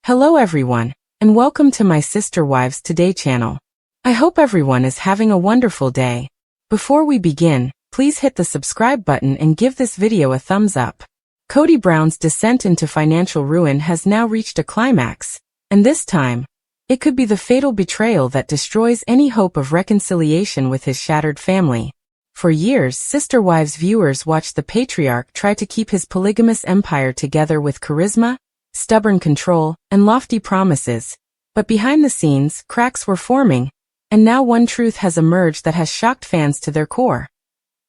Hello everyone, and welcome to my Sister Wives Today channel. I hope everyone is having a wonderful day. Before we begin, please hit the subscribe button and give this video a thumbs up. Kody Brown's descent into financial ruin has now reached a climax, and this time, it could be the fatal betrayal that destroys any hope of reconciliation with his shattered family. For years, Sister Wives viewers watched the patriarch try to keep his polygamous empire together with charisma, stubborn control, and lofty promises. But behind the scenes, cracks were forming, and now one truth has emerged that has shocked fans to their core.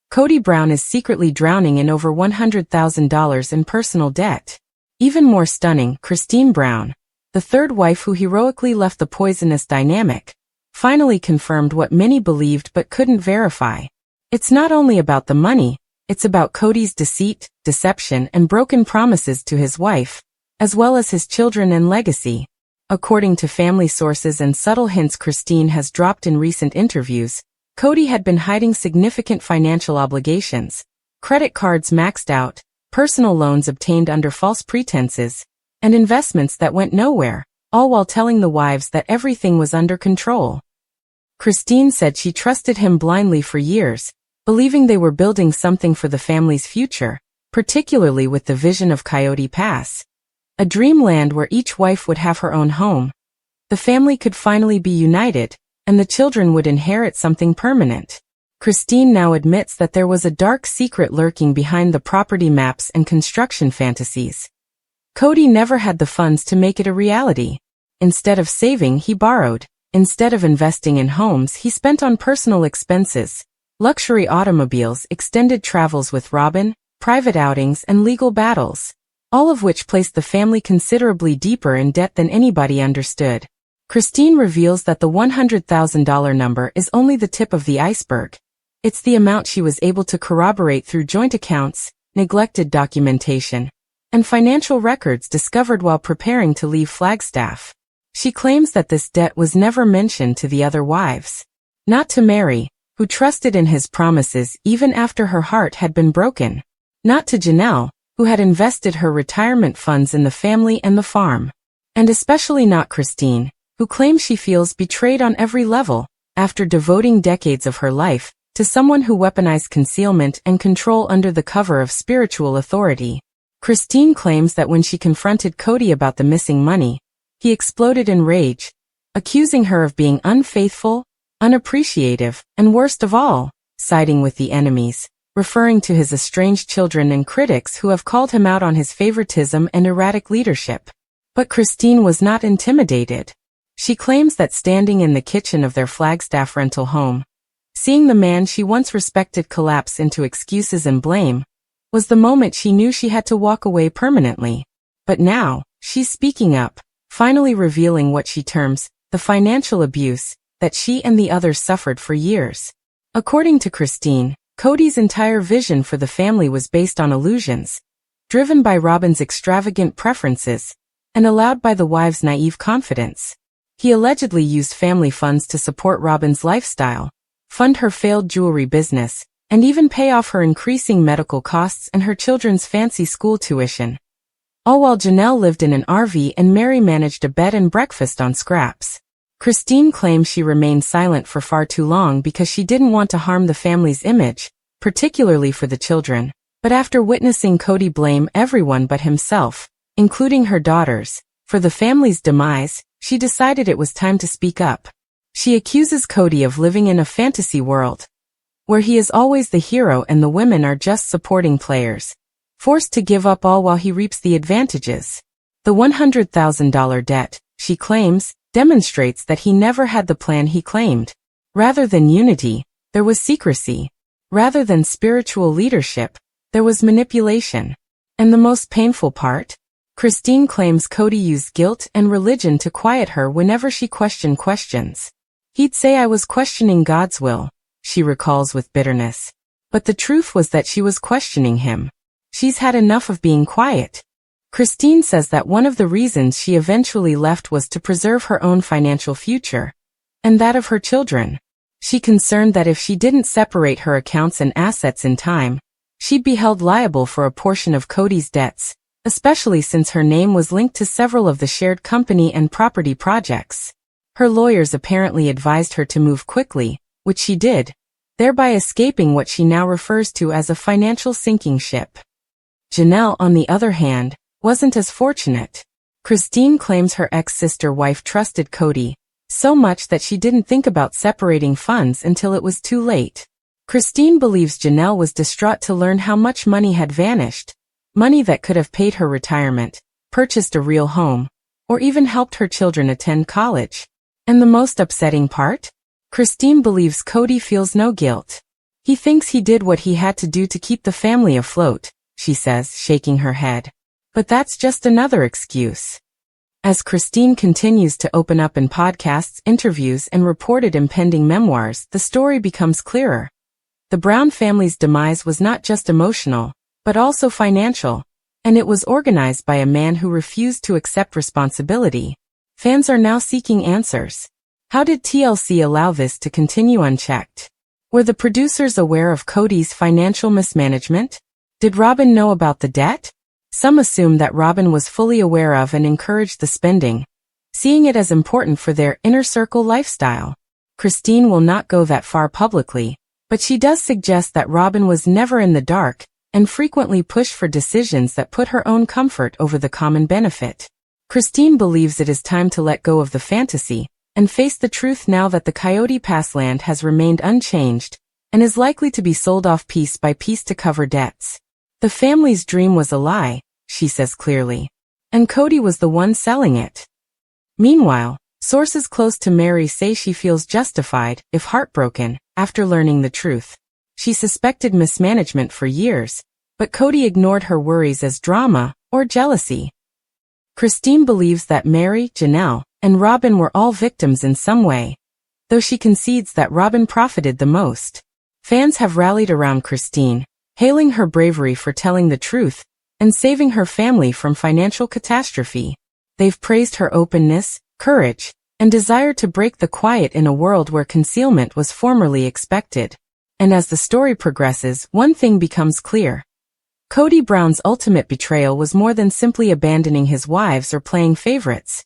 Kody Brown is secretly drowning in over $100,000 in personal debt. Even more stunning, Christine Brown, the third wife who heroically left the poisonous dynamic, finally confirmed what many believed but couldn't verify. It's not only about the money, it's about Kody's deceit, deception, and broken promises to his wife, as well as his children and legacy. According to family sources and subtle hints Christine has dropped in recent interviews, Kody had been hiding significant financial obligations, credit cards maxed out, personal loans obtained under false pretenses, and investments that went nowhere, all while telling the wives that everything was under control. Christine said she trusted him blindly for years, believing they were building something for the family's future, particularly with the vision of Coyote Pass, a dreamland where each wife would have her own home. The family could finally be united, and the children would inherit something permanent. Christine now admits that there was a dark secret lurking behind the property maps and construction fantasies. Kody never had the funds to make it a reality. Instead of saving, he borrowed. Instead of investing in homes, he spent on personal expenses, luxury automobiles, extended travels with Robin, private outings, and legal battles, all of which placed the family considerably deeper in debt than anybody understood. Christine reveals that the $100,000 number is only the tip of the iceberg. It's the amount she was able to corroborate through joint accounts, neglected documentation, and financial records discovered while preparing to leave Flagstaff. She claims that this debt was never mentioned to the other wives. Not to Mary, who trusted in his promises even after her heart had been broken. Not to Janelle, who had invested her retirement funds in the family and the farm. And especially not Christine, who claims she feels betrayed on every level, after devoting decades of her life to someone who weaponized concealment and control under the cover of spiritual authority. Christine claims that when she confronted Kody about the missing money, he exploded in rage, accusing her of being unfaithful, unappreciative, and worst of all, siding with the enemies, referring to his estranged children and critics who have called him out on his favoritism and erratic leadership. But Christine was not intimidated. She claims that standing in the kitchen of their Flagstaff rental home, seeing the man she once respected collapse into excuses and blame, was the moment she knew she had to walk away permanently. But now, she's speaking up, finally revealing what she terms the financial abuse that she and the others suffered for years. According to Christine, Kody's entire vision for the family was based on illusions, driven by Robin's extravagant preferences, and allowed by the wives' naive confidence. He allegedly used family funds to support Robin's lifestyle, fund her failed jewelry business, and even pay off her increasing medical costs and her children's fancy school tuition. All while Janelle lived in an RV and Mary managed a bed and breakfast on scraps. Christine claims she remained silent for far too long because she didn't want to harm the family's image, particularly for the children. But after witnessing Kody blame everyone but himself, including her daughters, for the family's demise, she decided it was time to speak up. She accuses Kody of living in a fantasy world, where he is always the hero and the women are just supporting players, forced to give up all while he reaps the advantages. The $100,000 debt, she claims, demonstrates that he never had the plan he claimed. Rather than unity, there was secrecy. Rather than spiritual leadership, there was manipulation. And the most painful part? Christine claims Kody used guilt and religion to quiet her whenever she questioned questions. He'd say, "I was questioning God's will," she recalls with bitterness. But the truth was that she was questioning him. She's had enough of being quiet. Christine says that one of the reasons she eventually left was to preserve her own financial future, and that of her children. She concerned that if she didn't separate her accounts and assets in time, she'd be held liable for a portion of Kody's debts, especially since her name was linked to several of the shared company and property projects. Her lawyers apparently advised her to move quickly, which she did, thereby escaping what she now refers to as a financial sinking ship. Janelle, on the other hand, wasn't as fortunate. Christine claims her ex-sister wife trusted Kody so much that she didn't think about separating funds until it was too late. Christine believes Janelle was distraught to learn how much money had vanished, money that could have paid her retirement, purchased a real home, or even helped her children attend college. And the most upsetting part? Christine believes Kody feels no guilt. He thinks he did what he had to do to keep the family afloat, she says, shaking her head. But that's just another excuse. As Christine continues to open up in podcasts, interviews, and reported impending memoirs, the story becomes clearer. The Brown family's demise was not just emotional, but also financial, and it was organized by a man who refused to accept responsibility. Fans are now seeking answers. How did TLC allow this to continue unchecked? Were the producers aware of Kody's financial mismanagement? Did Robyn know about the debt? Some assume that Robyn was fully aware of and encouraged the spending, seeing it as important for their inner circle lifestyle. Christine will not go that far publicly, but she does suggest that Robyn was never in the dark and frequently pushed for decisions that put her own comfort over the common benefit. Christine believes it is time to let go of the fantasy and face the truth now that the Coyote Pass land has remained unchanged and is likely to be sold off piece by piece to cover debts. The family's dream was a lie, she says clearly, and Kody was the one selling it. Meanwhile, sources close to Meri say she feels justified, if heartbroken, after learning the truth. She suspected mismanagement for years, but Kody ignored her worries as drama or jealousy. Christine believes that Meri, Janelle, and Robyn were all victims in some way, though she concedes that Robyn profited the most. Fans have rallied around Christine, hailing her bravery for telling the truth and saving her family from financial catastrophe. They've praised her openness, courage, and desire to break the quiet in a world where concealment was formerly expected. And as the story progresses, one thing becomes clear. Kody Brown's ultimate betrayal was more than simply abandoning his wives or playing favorites.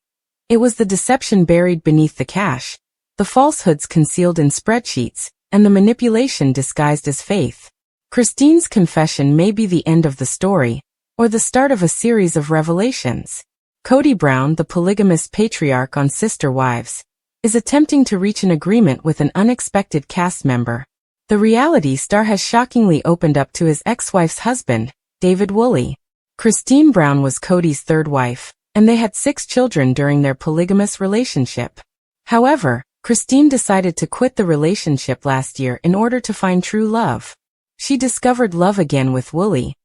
It was the deception buried beneath the cash, the falsehoods concealed in spreadsheets, and the manipulation disguised as faith. Christine's confession may be the end of the story, or the start of a series of revelations. Kody Brown, the polygamous patriarch on Sister Wives, is attempting to reach an agreement with an unexpected cast member. The reality star has shockingly opened up to his ex-wife's husband, David Woolley. Christine Brown was Kody's third wife, and they had 6 children during their polygamous relationship. However, Christine decided to quit the relationship last year in order to find true love. She discovered love again with Woolley,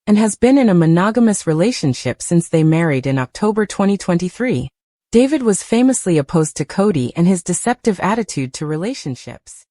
and has been in a monogamous relationship since they married in October 2023. David was famously opposed to Kody and his deceptive attitude to relationships.